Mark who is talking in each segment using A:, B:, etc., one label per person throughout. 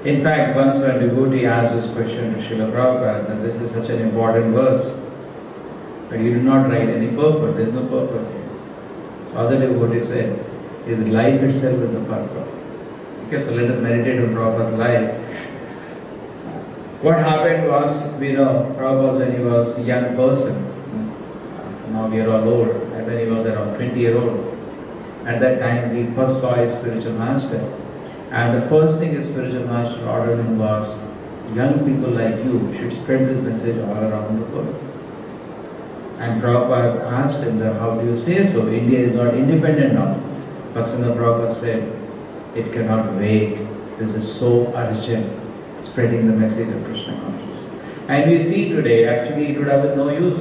A: In fact, once when a devotee asked this question to Srila Prabhupada, that this is such an important verse, but you do not write any purport, there is no purport here. So other devotee said, his life itself is the purport. Okay, so let us meditate on Prabhupada's life. What happened was, we know, Prabhupada when he was a young person, now we are all old, and when he was around 20-year-old, at that time he first saw his spiritual master. And the first thing his spiritual master ordered him was, young people like you should spread this message all around the world. And Prabhupada asked him, how do you say so? India is not independent now. Bhaktivinoda Prabhupada said, it cannot wait. This is so urgent, spreading the message of Krishna consciousness. And we see today, actually it would have been no use.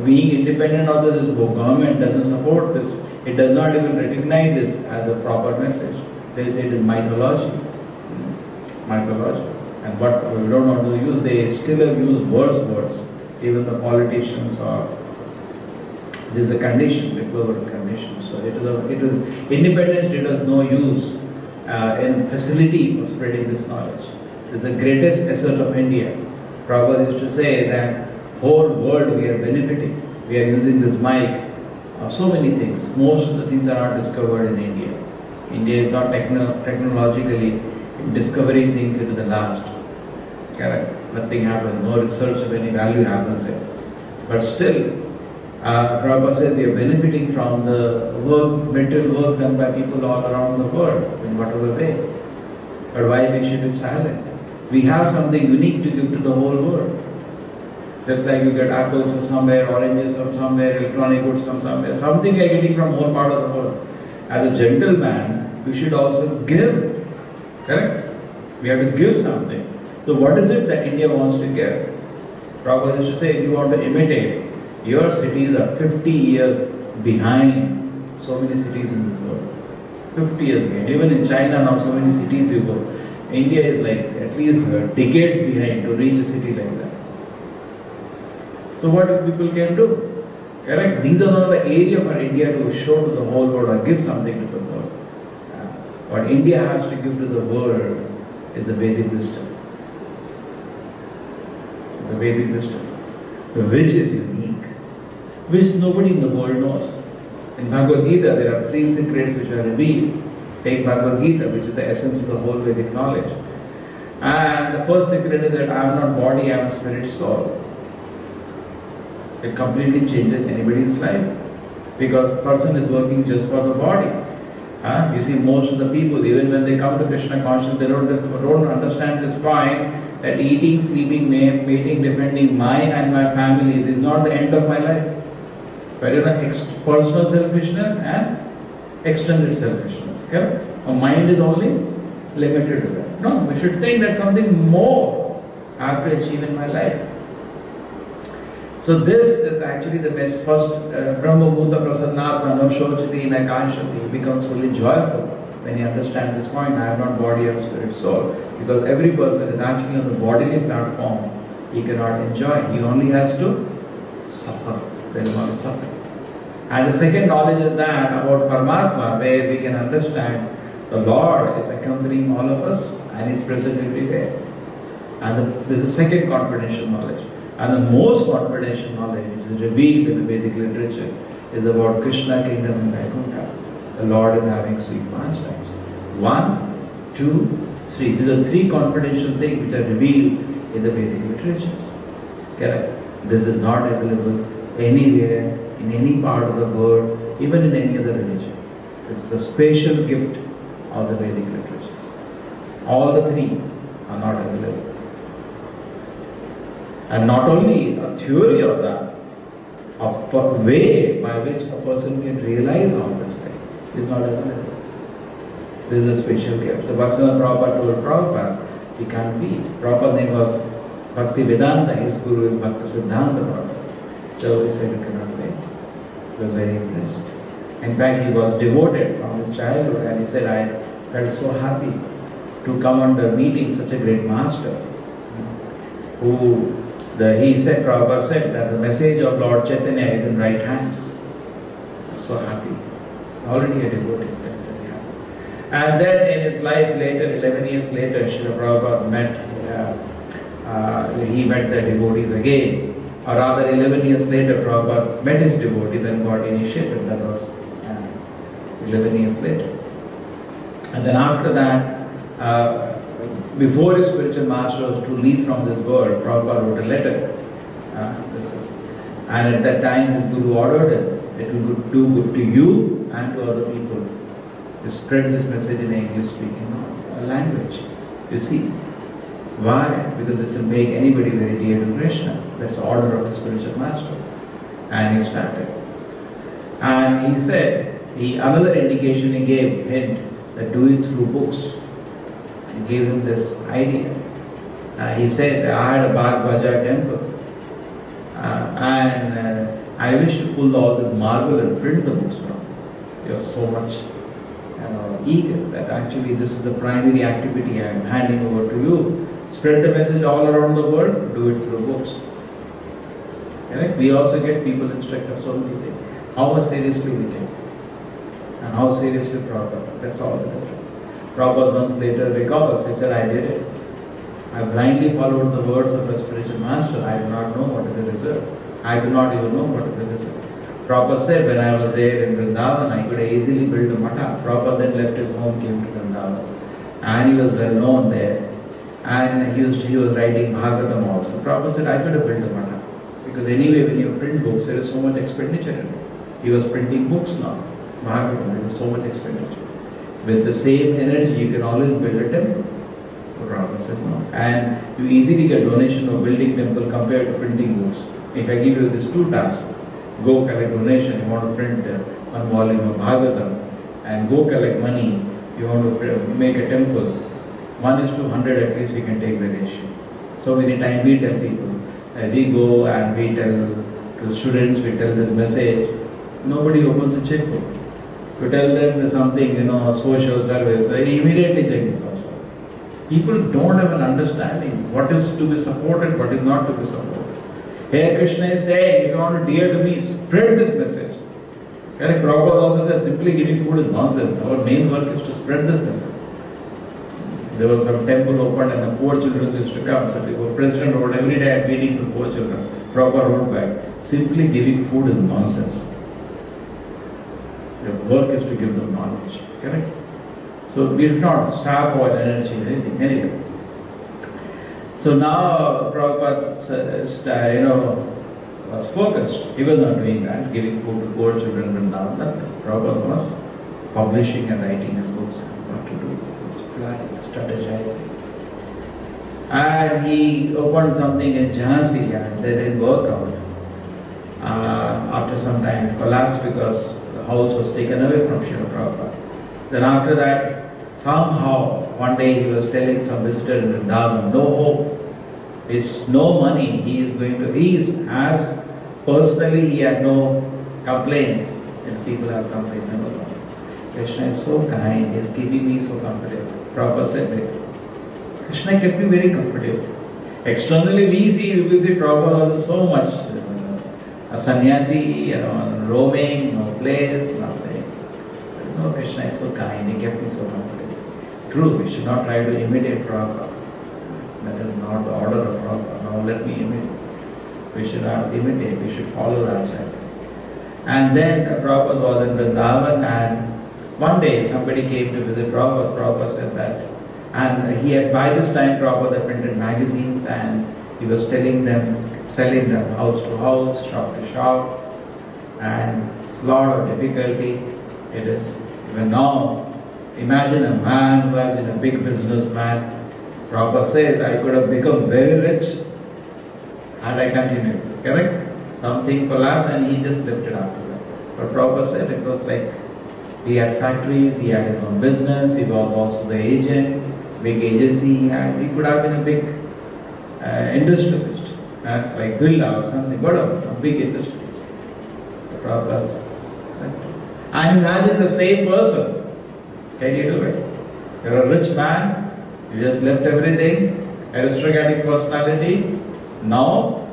A: Being independent of this government doesn't support this. It does not even recognize this as a proper message. They say it is mythology. Mythology. And what we don't want to use, they still have used worse words. Even the politicians are. This is a condition, the global condition. So it is independence did us no use in facility for spreading this knowledge. It is the greatest asset of India. Prabhupada used to say that whole world we are benefiting. We are using this mic. So many things. Most of the things are not discovered in India. India is not technologically discovering things into the last. Correct? Nothing happens. No research of any value happens here. But still, Prabhupada says we are benefiting from the work, material work done by people all around the world in whatever way. But why we should be silent? We have something unique to give to the whole world. Just like you get apples from somewhere, oranges from somewhere, electronic goods from somewhere, something you are getting from whole part of the world. As a gentleman, you should also give. Correct? We have to give something. So what is it that India wants to give? Prabhupada used to say, if you want to imitate, your cities are 50 years behind so many cities in this world. 50 years behind. Even in China now, so many cities you go. India is like at least decades behind to reach a city like that. So what people can do? Correct? These are not the area for India to show to the whole world or give something to the world. What India has to give to the world is the Vedic wisdom. The Vedic wisdom, which is unique, which nobody in the world knows. In Bhagavad Gita, there are 3 secrets which are revealed. Take Bhagavad Gita, which is the essence of the whole Vedic knowledge. And the first secret is that I am not body, I am spirit, soul. It completely changes anybody's life. Because a person is working just for the body. You see, most of the people, even when they come to Krishna consciousness, they don't understand this point that eating, sleeping, mating, defending my and my family, this is not the end of my life. But you know, personal selfishness and extended selfishness. Correct? Our mind is only limited to that. No, we should think that something more I have to achieve in my life. So this is actually the best first Brahma Bhuta Prasannatma no Shochati Nakanshati. He becomes fully joyful when he understands this point. I am not body or spirit soul. Because every person is actually on the bodily platform. He cannot enjoy. He only has to suffer. There is only suffering. And the second knowledge is that about Paramatma, where we can understand the Lord is accompanying all of us and is present everywhere. And this is the second confidential knowledge. And the most confidential knowledge which is revealed in the Vedic literature is about Krishna kingdom in Vaikuntha. The Lord is having sweet pastimes. 1, 2, 3. These are 3 confidential things which are revealed in the Vedic literatures. Correct? This is not available anywhere, in any part of the world, even in any other religion. This is a special gift of the Vedic literatures. All the 3 are not available. And not only a theory of that, a way by which a person can realize all this thing is not available. This is a special gift. So Bhaktivinoda Prabhupada told Prabhupada, he can't beat. Prabhupada's name was Bhakti Vedanta, his guru is Bhakti Siddhanta Prabhupada. So he said, you cannot wait. He was very impressed. In fact, he was devoted from his childhood and he said, I felt so happy to come under meeting such a great master who he said, Prabhupada said that the message of Lord Chaitanya is in right hands. So happy. Already a devotee. And then in his life later, 11 years later, Srila Prabhupada he met the devotees again. Or rather, 11 years later, Prabhupada met his devotee, then got initiated. That was 11 years later. And then after that, before his spiritual master was to leave from this world, Prabhupada wrote a letter. And at that time, his Guru ordered him, it will do good to you and to other people. To spread this message in English-speaking language. You see, why? Because this will make anybody very dear to Krishna. That's the order of the spiritual master. And he started. And he said, another indication he gave, hint, that do it through books. He gave him this idea. He said, I had a Bhag Bhaja temple. And I wish to pull all this marble and print the books from. You are so much eager that actually this is the primary activity I am handing over to you. Spread the message all around the world, do it through books. Correct? We also get people instruct us so many things. How much seriously we take. And how seriously Prabhupada. That's all the difference. Prabhupada once later recalls, he said, I did it. I blindly followed the words of a spiritual master. I do not know what is the result. I do not even know what is the result. Prabhupada said, when I was there in Vrindavan, I could easily build a matha. Prabhupada then left his home, came to Vrindavan. And he was well known there. And he was writing Bhagavatam also. Prabhupada said, I could have built a matha. Because anyway, when you print books, there is so much expenditure in it. He was printing books now. Bhagavatam, there is so much expenditure. With the same energy, you can always build a temple. Prabhupada said, no. And you easily get donation of building temple compared to printing books. If I give you these two tasks, go collect donation, you want to print one volume of Bhagavatam, and go collect money, you want to make a temple, 1:100 at least you can take the ratio. So many times we tell people, we go and we tell to the students, we tell this message, nobody opens a checkbook. To tell them something, social service, they immediately checkbook also. People don't have an understanding what is to be supported, what is not to be supported. Here Krishna is saying, if you want to dear to me, spread this message. Correct? Prabhupada also says, simply giving food is nonsense. Our main work is to spread this message. There was some temple opened and the poor children used to come. So the president wrote every day at meetings of poor children. Prabhupada wrote back, simply giving food is nonsense. Your work is to give them knowledge. Correct? So we do not sap or energy or anything. Anyway. So now Prabhupada was focused. He was not doing that, giving food to poor children and all that. Prabhupada was publishing and writing his books, what to do, his planning, strategizing. And he opened something in Jhansi and they didn't work out. After some time it collapsed because the house was taken away from Srila Prabhupada. Then after that, somehow, one day he was telling some visitor in Vrindavan, no hope, is no money, personally he had no complaints, and people have complaints. No. Krishna is so kind, he is keeping me so comfortable. Prabhupada said that. Krishna kept me very comfortable. Externally we see Prabhupada was so much, a sannyasi, roaming, no place, nothing. No, Krishna is so kind, he kept me so comfortable. True, we should not try to imitate Prabhupada. That is not the order of Prabhupada. Now let me imitate. We should not imitate, we should follow that side. And then Prabhupada was in Vrindavan and one day somebody came to visit Prabhupada. Prabhupada said that. And he had, by this time Prabhupada had printed magazines and he was telling them, selling them house to house, shop to shop. And it's a lot of difficulty. It is. Even now, imagine a man who has been a big businessman. Prabhupada says, I could have become very rich had I continued. Correct? Something collapsed and he just left it after that. But Prabhupada said it was like he had factories, he had his own business, he was also the agent, big agency he had. He could have been a big industrialist, like Villa or something, whatever, some big industrialist. Prabhupada. And imagine the same person. Can you do it? You're a rich man, you just left everything, aristocratic personality. Now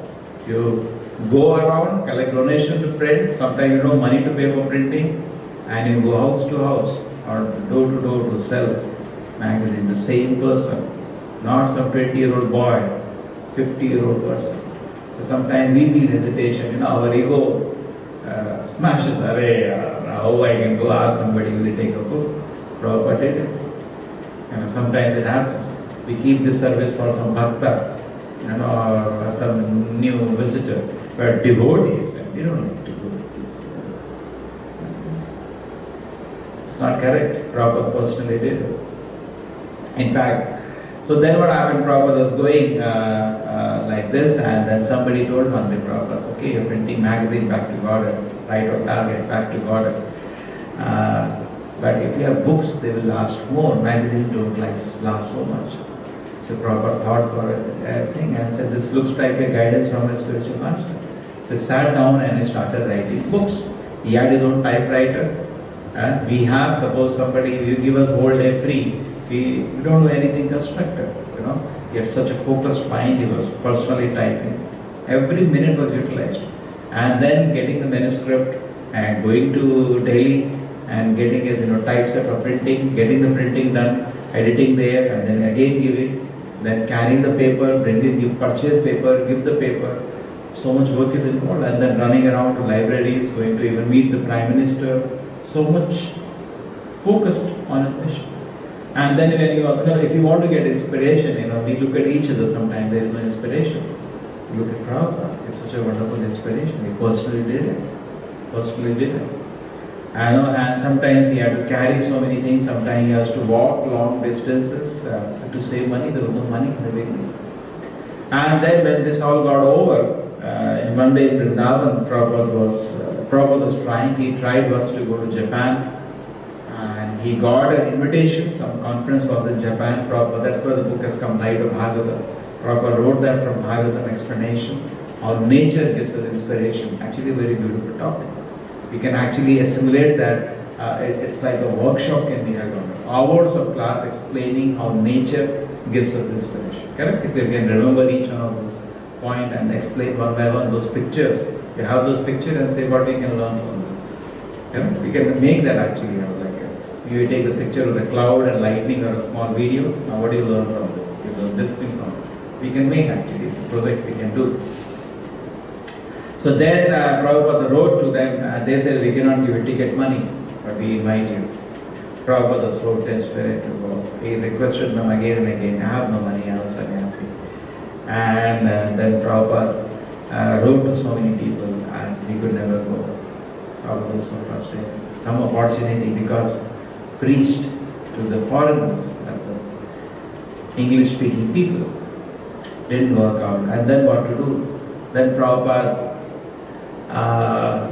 A: you go around, collect donation to print, sometimes you don't have money to pay for printing, and you go house to house or door to door to sell magazine, the same person, not some 20-year-old boy, 50-year-old person. So sometimes we feel hesitation, our ego smashes, how I can go ask somebody, will they take a book? Prabhupada did it. Sometimes it happens. We keep this service for some bhakta, or some new visitor. But devotees, we don't need to go. It's not correct. Prabhupada personally did it. In fact, so then what happened, Prabhupada was going like this, and then somebody told one day, Prabhupada, okay, you're printing magazine, back to Godhead, right on target, back to Godhead. But if you have books, they will last more. Magazines don't last so much. So Prabhupada thought for a thing and said, this looks like a guidance from a spiritual master. So he sat down and he started writing books. He had his own typewriter. We have, suppose somebody, you give us whole day free, we don't do anything constructive. He had such a focused mind, he was personally typing. Every minute was utilized. And then getting the manuscript and going to Delhi and getting his typeset of printing, getting the printing done, editing there, and then again giving, then carrying the paper, bringing, you purchase paper, give the paper. So much work is involved, and then running around to libraries, going to even meet the Prime Minister. So much focused on his mission. And then when if you want to get inspiration, we look at each other sometimes, there is no inspiration. You look at Prabhupada, it's such a wonderful inspiration. He personally did it. And sometimes he had to carry so many things, sometimes he has to walk long distances to save money. There was no money in the beginning. And then when this all got over, in one day in Vrindavan, Prabhupada was trying, he tried once to go to Japan, and he got an invitation, some conference was in Japan. Prabhupada, that's where the book has come, Light of Bhagavatam. Prabhupada wrote that from Bhagavatam explanation, how nature gives us inspiration. Actually a very beautiful topic. We can actually assimilate that. It's like a workshop can be held on. Hours of class explaining how nature gives us inspiration. Correct? If you can remember each one of those points and explain one by one those pictures, you have those pictures and say what we can learn from them. We can make that actually. You take the picture of the cloud and lightning or a small video. Now what do you learn from it? You learn this thing from it. We can make actually. It's a project we can do. So then Prabhupada wrote to them, they said, we cannot give you ticket money, but we invite you. Prabhupada was so desperate to go. He requested them again and again, I have no money, I was sannyasi. And then Prabhupada wrote to so many people and he could never go. Prabhupada was so frustrated. Some opportunity because preached to the foreigners, the English speaking people, didn't work out. And then what to do? Then Prabhupada,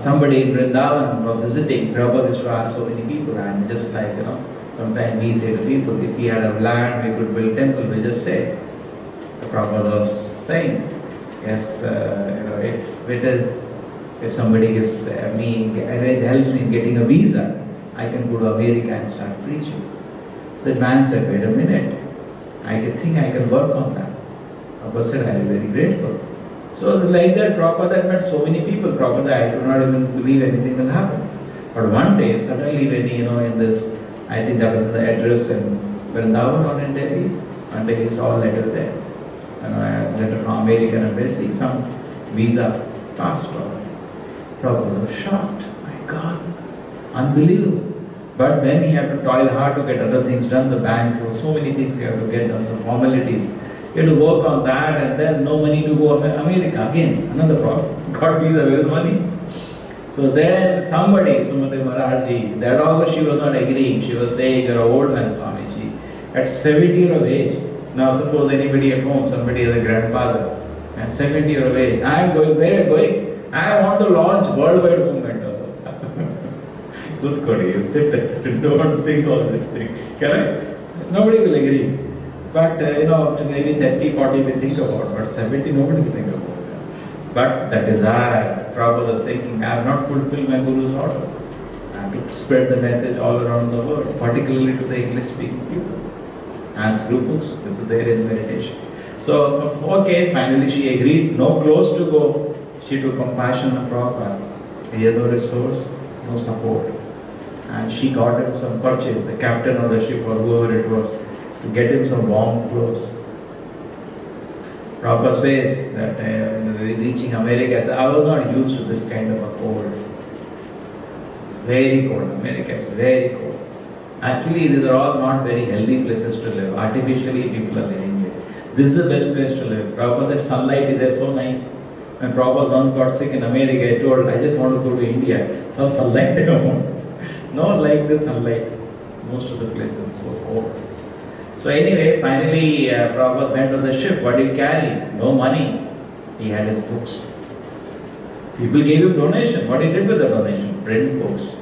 A: somebody in Vrindavan was visiting, Prabhupada used to ask so many people, and just like, sometimes we say to people, if we had a land, we could build temple, we just say. The Prabhupada was saying, yes, if somebody gives me, helps me in getting a visa, I can go to America and start preaching. The man said, wait a minute, I think I can work on that. Prabhupada said, I am very grateful. So like that, Prabhupada met so many people. Prabhupada, I do not even believe anything will happen. But one day, suddenly when in this, I think that was the address in Vrindavan or in Delhi, one day he saw a letter there. A letter from American embassy, some visa passed on. Prabhupada was shocked. My God, unbelievable. But then he had to toil hard to get other things done, the bank, so many things he had to get done, some formalities. He had to work on that, and then no money to go to America. Again, another problem. Got visa, where is money? So then somebody, Sumati Maharajji, that also she was not agreeing. She was saying, you're an old man, Swamiji. At 70 years of age, now suppose anybody at home, somebody has a grandfather, and 70 years of age, I am going, where are you going? I want to launch worldwide movement. Good Kodi, you sit there, don't think all this thing. Correct? Nobody will agree. But, up to maybe 30, 40 we think about, but 70 nobody will think about. But the desire, Prabhupada was thinking, I have not fulfilled my Guru's order. I have to spread the message all around the world, particularly to the English speaking people. And through books, this is there in meditation. So, okay, finally she agreed, no clothes to go. She took compassion on Prabhupada. He had no resource, no support. and she got him some purchase, the captain of the ship or whoever it was, to get him some warm clothes. Prabhupada says that reaching America, I was not used to this kind of a cold. It's very cold. America is very cold. Actually, these are all not very healthy places to live. Artificially, people are living there. This is the best place to live. Prabhupada said sunlight is there, so nice. When Prabhupada once got sick in America, I told, I just want to go to India. Some sunlight I want. Not like this sunlight. Most of the places so cold. So anyway, finally Prabhupada went on the ship. What did he carry? No money. He had his books. People gave him donation. What he did with the donation? Print books.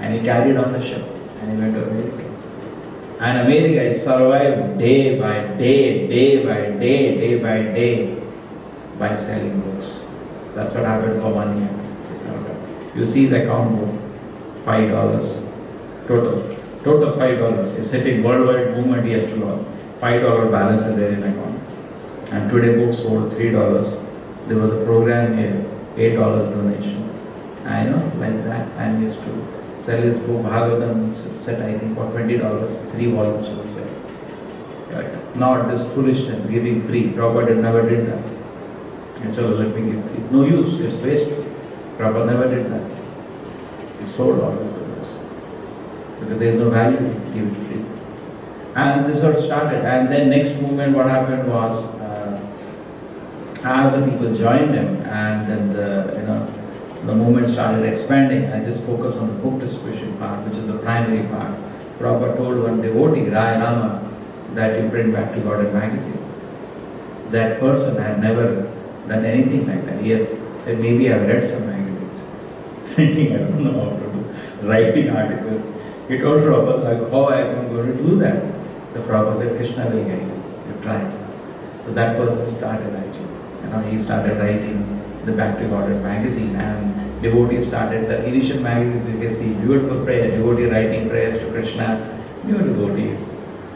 A: And he carried on the ship. And he went to America. And America is survived day by day, day by day, day by day by selling books. That's what happened for 1 year. You see the account book, $5 total. Total $5. You're sitting worldwide movement he has to launch. $5 balance is there in account. And today books sold $3. There was a program here, $8 donation. I know, like that. And he used to sell his book, Bhagavatam, set I think for $20, 3 volumes of it. Not this foolishness, giving free. Prabhupada never did that. And so let me give free. No use, it's waste. Prabhupada never did that. He sold all his books. Because there is no value in giving free. And this sort of started. And then next movement, what happened was, as the people joined him, and then the movement started expanding. I just focus on the book distribution part, which is the primary part. Prabhupada told one devotee, Rai Rama, that you print Back to God magazine. That person had never done anything like that. He has said, maybe I've read some magazines. Printing, I don't know how to do. Writing articles. He told Prabhupada, like, how am I going to do that? The Prabhupada said, Krishna will get you try. So that person started actually. He started writing the Back to God magazine, and devotees started the initial magazines. You can see beautiful prayer, devotee writing prayers to Krishna, new devotees.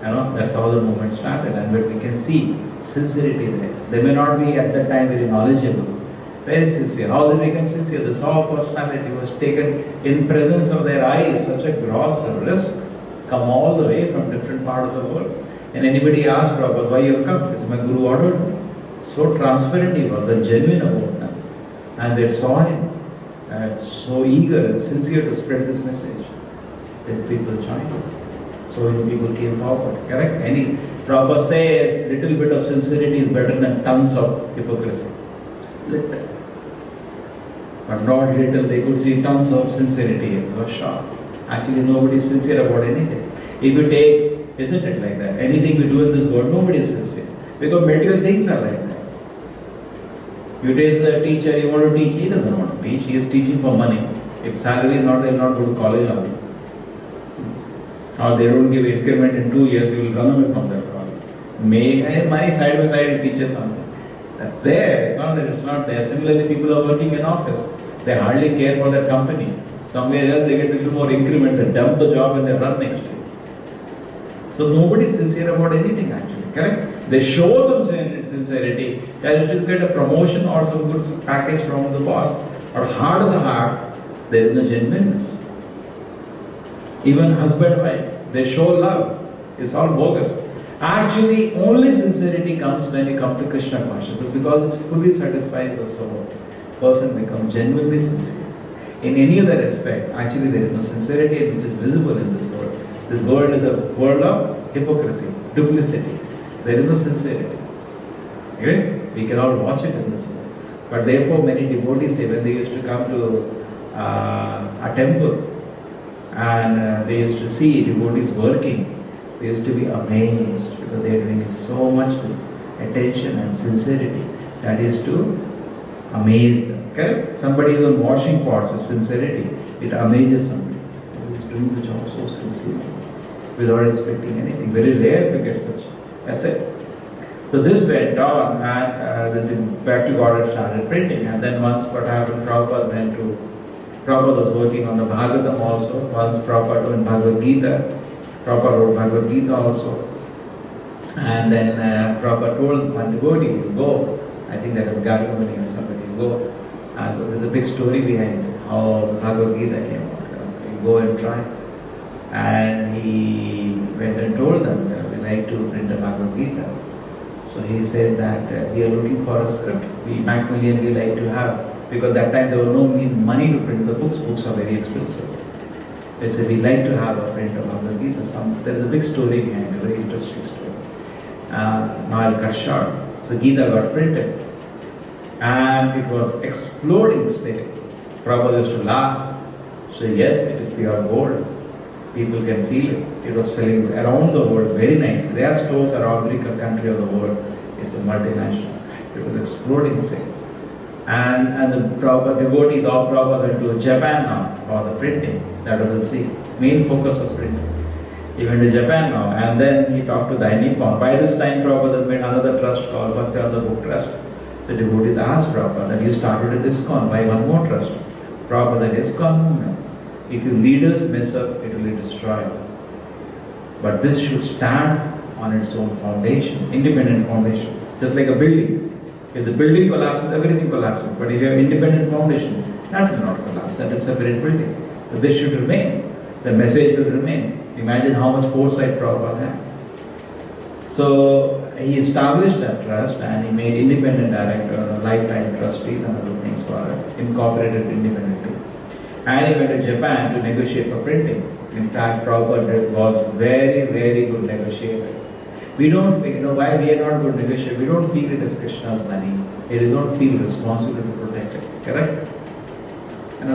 A: That's how the movement started, and but we can see sincerity there. They may not be at that time very knowledgeable, very sincere. How they become sincere? The soul personality was taken in presence of their eyes, such a gross risk, come all the way from different part of the world. And anybody asked Prabhupada, why you have come? He said, my Guru ordered me. So transparent he was, and genuine about them. And they saw him, so eager and sincere to spread this message, that people joined him. So many people came forward, correct? And Prabhupada says, little bit of sincerity is better than tons of hypocrisy. Little. But not little, they could see tons of sincerity. It was shocked. Actually, nobody is sincere about anything. If you take, isn't it like that? Anything we do in this world, nobody is sincere. Because material things are like that. You take a teacher, you want to teach, he doesn't want to teach, he is teaching for money. If salary is not there, he will not go to college now. Or they don't give increment in 2 years, he will run away from that college. Money side by side, he teaches something. That's there, it's not that it's not there. Similarly, people are working in office, they hardly care for their company. Somewhere else they get a little more increment, they dump the job and they run next day. So nobody is sincere about anything actually, correct? They show some sincerity, that just get a promotion or some good package from the boss. Or heart of the heart, there is no genuineness. Even husband wife, they show love. It's all bogus. Actually, only sincerity comes when you come to Krishna consciousness, because it fully satisfies the soul. Person becomes genuinely sincere. In any other aspect, actually there is no sincerity which is visible in this world. This world is a world of hypocrisy, duplicity. There is no sincerity. Okay? We can all watch it in this world. But therefore many devotees say when they used to come to a temple and they used to see devotees working, they used to be amazed because they are doing so much attention and sincerity that is to amaze them. Okay? Somebody is on washing pots with sincerity, it amazes somebody. He is doing the job so sincerely without expecting anything. Very rare to get such asset. So this went on, and the Back to God started printing. And then once what happened, Prabhupada was working on the Bhagavatam also. Once Prabhupada wrote Bhagavad Gita, Prabhupada wrote Bhagavad Gita also. And then Prabhupada told one devotee, you go. I think that was Gargamuni or somebody, you go. And there's a big story behind how Bhagavad Gita came out. you go and try. And he went and told them that we like to print a Bhagavad Gita. So he said that we are looking for a script. We Macmillan we like to have, because that time there was no money to print the books. Books are very expensive. They said we like to have a print of Bhagavad Gita. There is a big story behind it, a very interesting story. Now I'll cut short. So Gita got printed, and it was exploding sale. Prabhupada used to laugh. So yes, it is pure gold. People can feel it. It was selling around the world very nicely. There are stores around every country of the world. It's a multinational. It was exploding sale. And the Prabhupada devotees of Prabhupada went to Japan now for the printing. That was the main focus was printing. He went to Japan now, and then he talked to the Nippon. By this time, Prabhupada made another trust called Bhaktivedanta Book Trust. The devotees asked Prabhupada that he started a ISKCON, why one more trust? Prabhupada, ISKCON movement. If your leaders mess up, it will be destroyed. But this should stand on its own foundation, independent foundation, just like a building. If the building collapses, everything collapses. But if you have independent foundation, that will not collapse. That is a separate building. But this should remain. The message will remain. Imagine how much foresight Prabhupada had. So he established that trust and he made independent director, lifetime trustees and other things for it, incorporated independently. And he went to Japan to negotiate for printing. In fact, Prabhupada was very, very good negotiator. We don't feel, why we are not good negotiators? We don't feel it as Krishna's money. We don't feel responsible to protect it. Correct?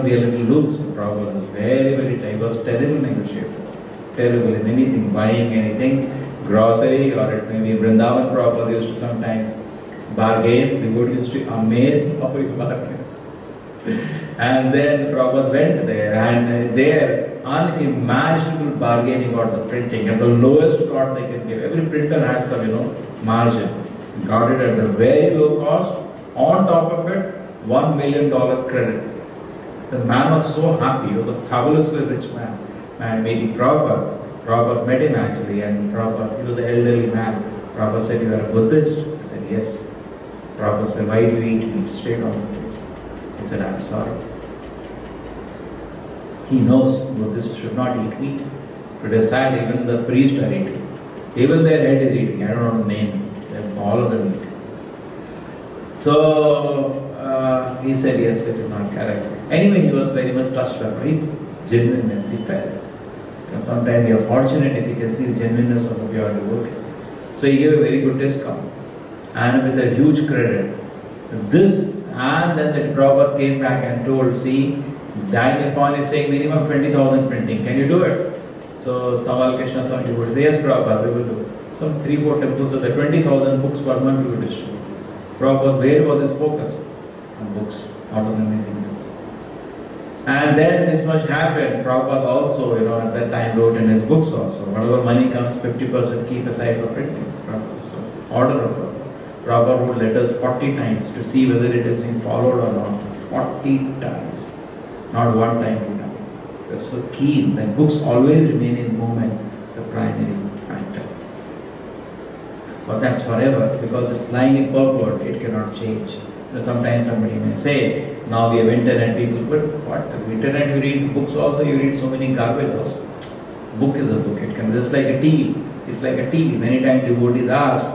A: We are a little loose. Prabhupada was very, very diverse, terrible negotiator. Terrible in anything, buying anything, grocery, or it may be Vrindavan. Prabhupada used to sometimes bargain. The good used to amaze how he bargains. And then Prabhupada went there, and there unimaginable bargaining about the printing at the lowest cost they can give. Every printer has some, margin. Got it at a very low cost. On top of it, $1 million credit. The man was so happy. He was a fabulously rich man. And meeting Prabhupada. Prabhupada met him actually, and Prabhupada, he was an elderly man. Prabhupada said, "You are a Buddhist?" He said, "Yes." Prabhupada said, "Why do you eat meat straight on the face?" He said, "I'm sorry." He knows Buddhists should not eat meat. But aside, even the priests are eating. Even their head is eating. I don't know the name. They all of them eat. So he said, yes, it is not correct. Anyway, he was very much touched by genuineness. He felt. Sometimes you are fortunate if you can see the genuineness of a pure devotee. So he gave a very good discount. And with a huge credit. This, and then the Prabhupada came back and told, see, Nippon is saying minimum 20,000 printing. Can you do it? So Tamal Krishna Swami would say, yes, Prabhupada, we will do. Some 3-4 temples, so the 20,000 books per month we will distribute. Prabhupada, where was his focus? On books, not on anything else. And then this much happened. Prabhupada also, at that time wrote in his books also, whatever money comes, 50% keep aside for printing. Prabhupada. So, order of Prabhupada. Prabhupada wrote letters 40 times to see whether it is being followed or not. 40 times. Not one time, 2 times. They're so keen that books always remain in movement, the primary factor. But that's forever, because it's lying in purport, it cannot change. Sometimes somebody may say, now we have internet, people, but what? Internet you read, books also you read so many garbage also. Book is a book, it can be just like a TV. It's like a TV. Many times devotees ask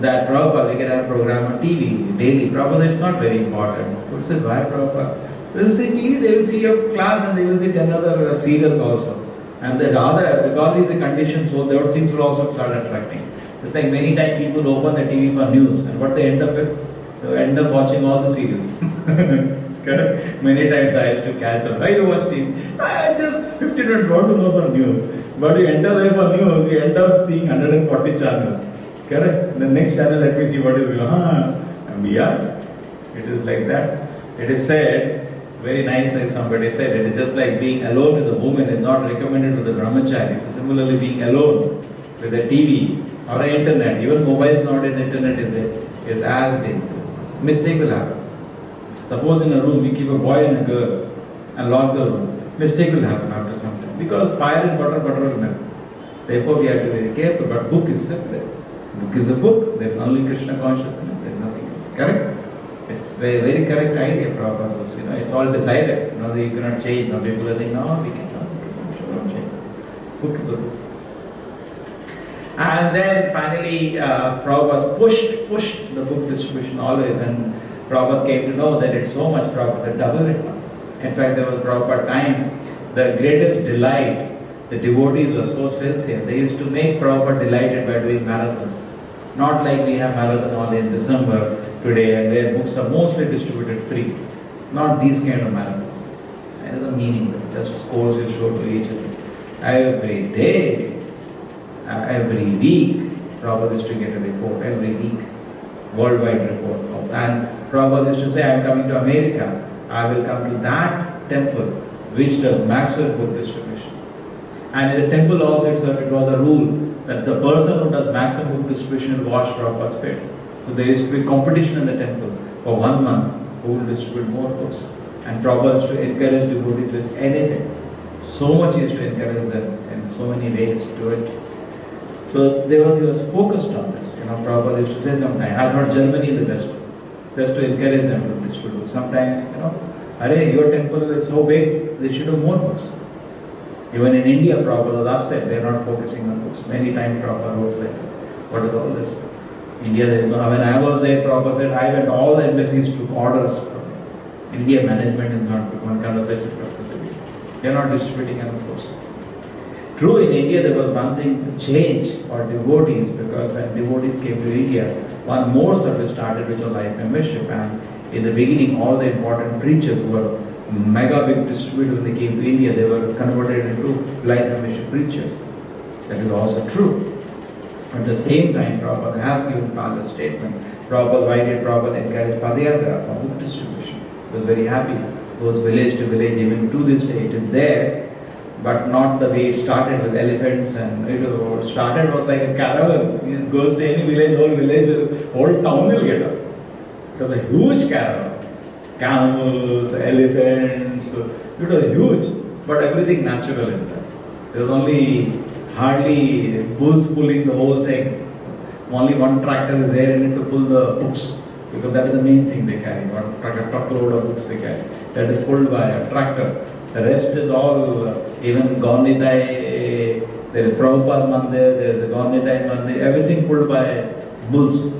A: that Prabhupada, we can have a program on TV daily. Prabhupada, it's not very important. What said, why Prabhupada? They will see TV, they will see your class and they will see 10 other serials also. And the rather, because it's a conditioned soul, those things will also start attracting. It's like many times people open the TV for news, and what they end up with? They end up watching all the serials. Correct? Many times I used to catch up. Why you watch TV? I just 15 minutes want to know the news. But you enter there for news, you end up seeing 140 channels. Correct? The next channel, let me see what is going on. And we are. It is like that. It is said, very nice, like somebody said, it is just like being alone with a woman is not recommended to the brahmachari. It's similarly being alone with a TV or an internet. Even mobiles nowadays, internet is there. It's as dangerous. Mistake will happen. Suppose in a room we keep a boy and a girl and lock the room. Mistake will happen after some time. Because fire and butter will melt. Therefore we have to be very careful. But book is separate. Book is a book. There is only Krishna consciousness. There is nothing else. Correct? It's a very, very correct idea, Prabhupada. It's all decided. You cannot change. Some people are saying, no, we cannot. don't change. Book is a book. And then finally, Prabhupada pushed the book distribution always, and Prabhupada came to know that it's so much, Prabhupada said, double it now. In fact, there was Prabhupada time, the greatest delight, the devotees were so sincere. They used to make Prabhupada delighted by doing marathons. Not like we have marathon only in December today, and where books are mostly distributed free. Not these kind of marathons. That is the meaning, just scores you show to each other. Every day, every week, Prabhupada used to get a report, every week, worldwide report. And Prabhupada used to say, I am coming to America, I will come to that temple which does maximum book distribution. And in the temple also it was a rule that the person who does maximum book distribution will wash Prabhupada's feet. So there used to be competition in the temple for 1 month who will distribute more books. And Prabhupada used to encourage devotees with anything. So much he used to encourage them in so many ways to do it. So he was focused on this. Prabhupada used to say sometimes, I thought Germany is the best. Just to encourage them to distribute. Sometimes, Arey, your temple is so big, they should have more books. Even in India, Prabhupada was upset, they are not focusing on books. Many times Prabhupada wrote like, what is all this? India, there is no, when I was there, Prabhupada said, I went all the embassies took orders from India management is not one kind of such a practice. They are not distributing enough books. True, in India there was one thing to change for devotees, because when devotees came to India, one more service started which was life membership, and in the beginning all the important preachers were mega big distributors. When they came to India, they were converted into life membership preachers. That is also true. At the same time, Prabhupada has given Father statement. Prabhupada, why did Prabhupada encourage Padayatra for book distribution? He was very happy. Goes village to village, even to this day it is there. But not the way it started with elephants, and it started was like a caravan. He goes to any village, whole town will get up. It was a huge caravan. Camels, elephants, it was huge, but everything natural in that. There was only hardly bulls pulling the whole thing. Only one tractor is there in it to pull the books, because that is the main thing they carry. One truckload of books they carry. That is pulled by a tractor. The rest is all, even Gaunitai, there is Prabhupada Mandir, there is the Gaunitai Mandir, everything pulled by bulls.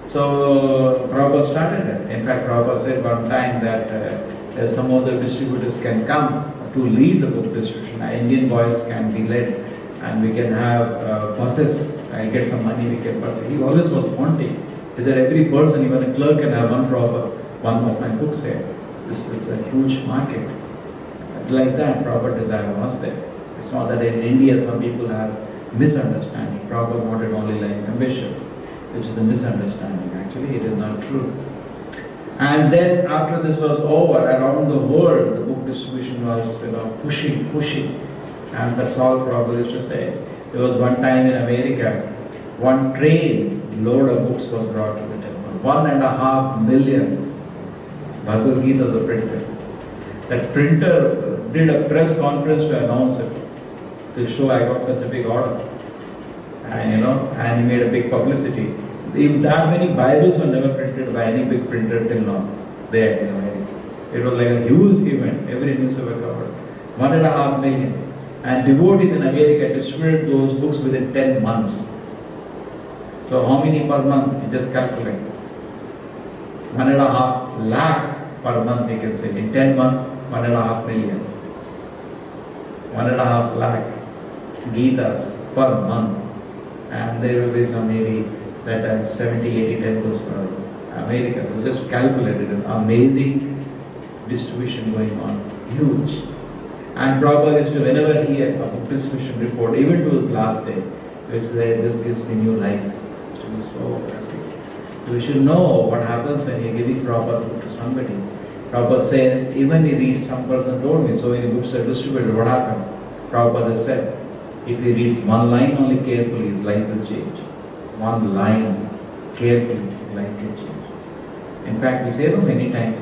A: So Prabhupada started it. In fact, Prabhupada said one time that some of the distributors can come to lead the book distribution. Indian boys can be led, and we can have buses. I'll get some money, we can. But he always was wanting. He said every person, even a clerk, can have one of my books here. This is a huge market. Like that, Prabhupada desire was there. It's not that in India some people have misunderstanding. Prabhupada wanted only life membership, which is a misunderstanding. Actually, it is not true. And then after this was over, around the world, the book distribution was, pushing. And that's all Prabhupada used to say. There was one time in America, one train load of books was brought to the temple. 1.5 million Bhagavad Gita was printed. That printer did a press conference to announce it, to show I got such a big order. And and he made a big publicity. That many Bibles were never printed by any big printer till now. There in America. It was like a huge event. Every newspaper covered. 1.5 million. And devotees in America distributed those books within 10 months. So how many per month? You just calculate. 1.5 lakh per month, you can say. In 10 months, 1.5 million. 1.5 lakh Gitas per month. And there will be some maybe that are 70, 80 temples for America. So just calculated an amazing distribution going on. Huge. And Prabhupada used to, whenever he had a book distribution report, even to his last day, he used to say, this gives me new life. It should be so happy. So we should know what happens when you're giving Prabhupada book to somebody. Prabhupada says, even he reads, some person told me, so many books are distributed, what happened? Prabhupada said, if he reads one line only carefully, his life will change. One line carefully, his life will change. In fact, we say many times,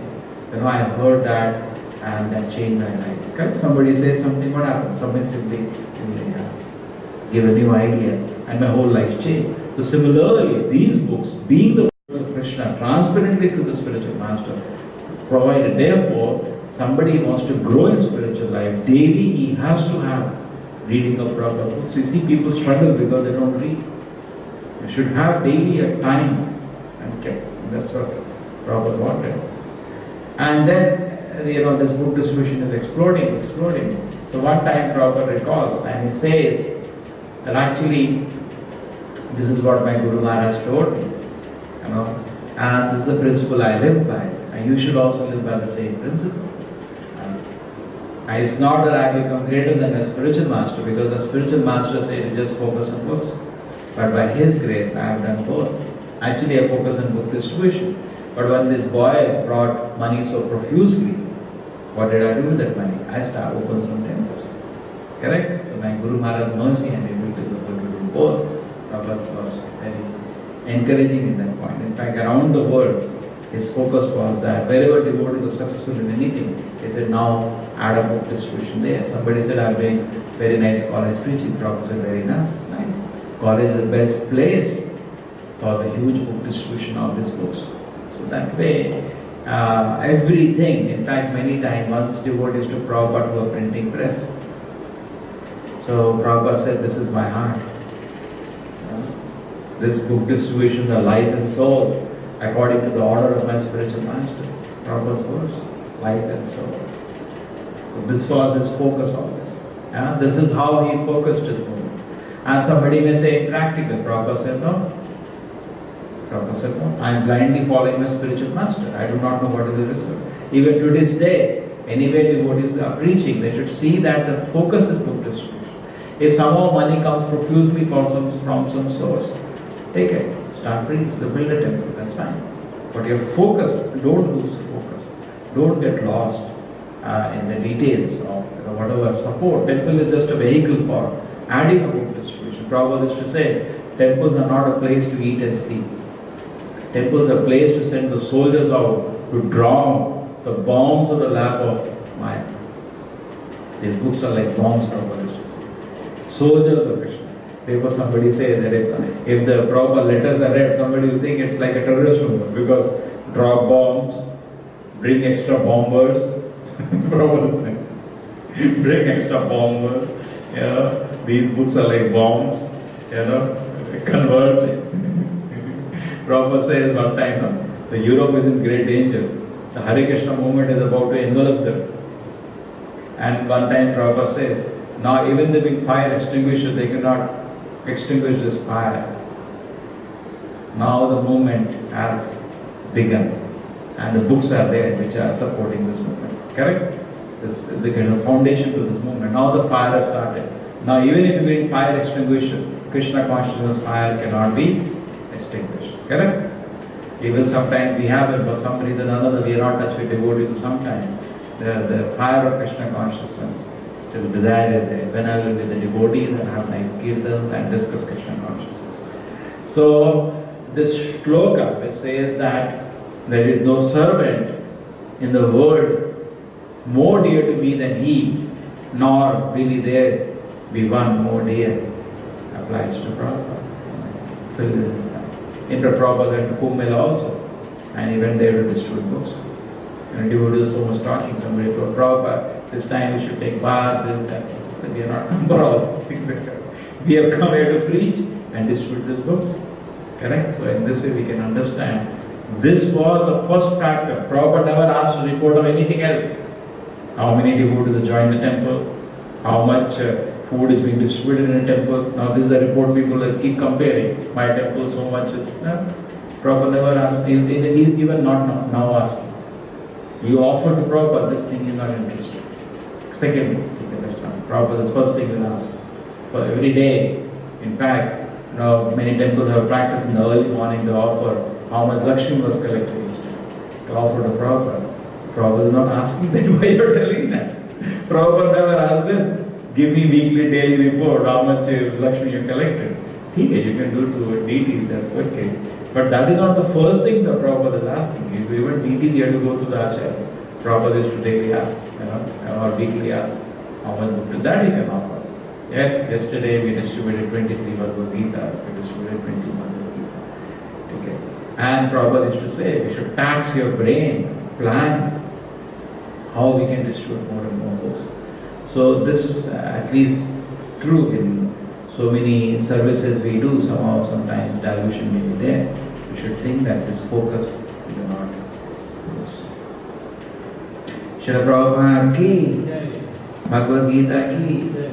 A: I have heard that and that changed my life. Correct? Somebody says something, what happens? Somebody simply give a new idea and my whole life changed. So similarly, these books, being the words of Krishna transparently to the spiritual master, provided. Therefore, somebody wants to grow in spiritual life, daily he has to have reading of proper books. You see, people struggle because they don't read. You should have daily a time and kept. That's what Prabhupada wanted. And then, this book distribution is exploding. So one time Prabhupada recalls and he says that actually this is what my Guru Maharaj told me, and this is the principle I live by, and you should also live by the same principle. And it's not that I become greater than a spiritual master, because the spiritual master said to just focus on books. But by his grace, I have done both. Actually, I focus on book distribution. But when this boy has brought money so profusely, what did I do with that money? I started opening some temples. Correct? So my Guru Maharaj mercy and able to do both. Prabhupada was very encouraging in that point. In fact, around the world, his focus was that wherever devotees were successful in anything, he said, now add a book distribution there. Somebody said, I'm doing very nice college preaching. Prabhupada said, very nice. College is the best place for the huge book distribution of these books. So that way, everything, in fact, many times, once devotees to Prabhupada to a printing press. So Prabhupada said, this is my heart. This book distribution, the life and soul, according to the order of my spiritual master. Prabhupada's words, life and soul. So this was his focus on this. This is how he focused his movement. And somebody may say impractical. Prabhupada said no. Prabhupada said no. I am blindly following my spiritual master. I do not know what is the result. Even to this day, anywhere devotees are preaching, they should see that the focus is book distribution. If somehow money comes profusely from some source, take it. Start preaching. Build a temple. That's fine. But your focus, don't lose focus. Don't get lost in the details of whatever support. Temple is just a vehicle for adding a book distribution. Prabhupada used to say, temples are not a place to eat and sleep. Temples are a place to send the soldiers out to drown the bombs of the lap of Maya. These books are like bombs, Prabhupada used to say. Soldiers of Krishna. Therefore somebody says that if the Prabhupada letters are read, somebody will think it's like a terrorist movement, because drop bombs, bring extra bombers. Prabhupada saying, bring extra bombers. These books are like bombs, converge. Prabhupada says one time, the Europe is in great danger. The Hare Krishna movement is about to envelop them. And one time Prabhupada says, now even the big fire extinguisher, they cannot extinguish this fire. Now the movement has begun. And the books are there which are supporting this movement. Correct? This is the kind of foundation to this movement. Now the fire has started. Now even if you bring fire extinguisher, Krishna consciousness fire cannot be extinguished. Correct? Even sometimes we have it, for some reason or another we are not touched with devotees, so sometimes the fire of Krishna consciousness, still desire is there. When I will be the devotees and have nice kirtans and discuss Krishna consciousness. So this shloka which says that there is no servant in the world more dear to me than he, nor really there be one more dear, applies to Prabhupada. Into Prabhupada and to Kumbh Mela also. And he went there to distribute books. Devotees so much talking, somebody told Prabhupada, this time we should take bath, this, that. He said, we are not come for all these things. We have come here to preach and distribute these books. Correct? So in this way we can understand. This was the first factor. Prabhupada never asked a report of anything else. How many devotees have joined the temple? How much food is being distributed in a temple? Now this is a report people will keep comparing. My temple so much. Prabhupada never asked. He even not now asking. You offer to Prabhupada, this thing is not interested. Second, Prabhupada is first thing will ask. For every day, in fact, many temples have practiced in the early morning to offer how much Lakshmi was collected each time. To offer to Prabhupada. Prabhupada is not asking that, why you are telling that? Prabhupada never asked this. Give me weekly, daily report, how much Lakshmi you collected. Okay, you can do to deities, that's okay. But that is not the first thing that Prabhupada is asking. If we were deities, you have to go through the acharya. Prabhupada is to daily ask, or weekly ask. How much to that you can offer. Yes, yesterday we distributed 23 Bhagavad Gita, we distributed 20 Bhagavad Gita. Okay. And Prabhupada used to say, we should tax your brain, plan how we can distribute more and more books. So this at least true in so many services we do, somehow sometimes dilution may be there. We should think that this focus we do not lose. Srila Prabhupada ki, Bhagavad Gita ki.